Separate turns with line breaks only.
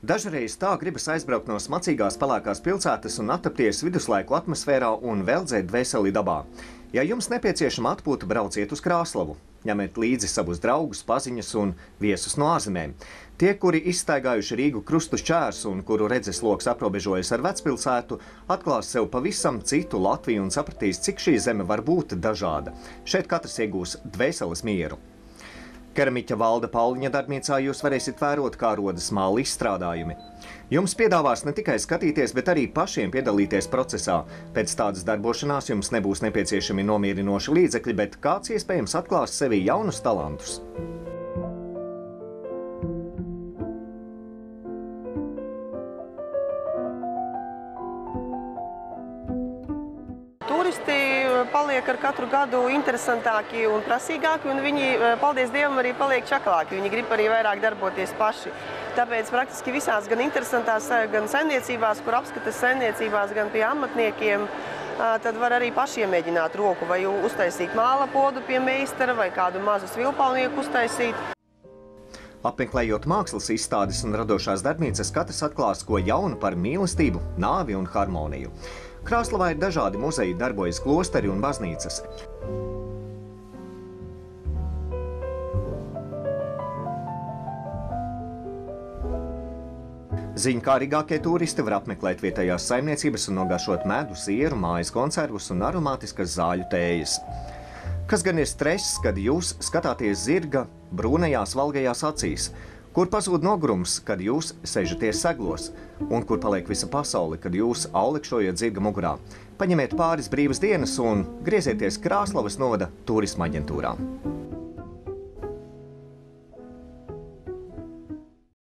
Dažreiz tā gribas aizbraukt no smacīgās pelēkās pilsētas un attapties viduslaiku atmosfērā un veldzēt dvēseli dabā. Ja jums nepieciešama atpūta, brauciet uz Krāslavu. Ņemiet līdzi savus draugus, paziņas un viesus no ārzemēm. Tie, kuri izstaigājuši Rīgu krustu šķērs un kuru redzesloks aprobežojas ar vecpilsētu, atklās sev pavisam citu Latviju un sapratīs, cik šī zeme var būt dažāda. Šeit katrs iegūs dvēseles mieru. Keramiķa Valda Pauliņa darbnīcā jūs varēsiet vērot, kā rodas māla izstrādājumi. Jums piedāvās ne tikai skatīties, bet arī pašiem piedalīties procesā. Pēc tādas darbošanās jums nebūs nepieciešami nomierinoši līdzekļi, bet kāds iespējams atklās sevī jaunus talantus.
Turisti paliek ar katru gadu interesantāki un prasīgāki, un viņi, paldies Dievam, arī paliek čaklāki. Viņi grib arī vairāk darboties paši. Tāpēc praktiski visās gan interesantās, gan saimniecībās, kur apskatas saimniecībās, gan pie amatniekiem, tad var arī paši iemēģināt roku, vai uztaisīt māla podu pie meistara, vai kādu mazu svilpalnieku uztaisīt.
Apmeklējot mākslas izstādes un radošās darbnīcas, katrs atklās ko jaunu par mīlestību, nāvi un harmoniju. Krāslavā ir dažādi muzeji, darbojas klosteri un baznīcas. Ziņkārīgākie turisti var apmeklēt vietējās saimniecības un nogaršot medu, sieru, mājas konservus un aromātiskas zāļu tējas. Kas gan ir stress, kad jūs skatāties zirga brūnajās valgajās acīs? Kur pazūd nogurums, kad jūs sežaties seglos? Un kur paliek visa pasaule, kad jūs aulekšojat zirga mugurā? Paņemiet pāris brīvas dienas un griezieties Krāslavas novada turisma aģentūrā.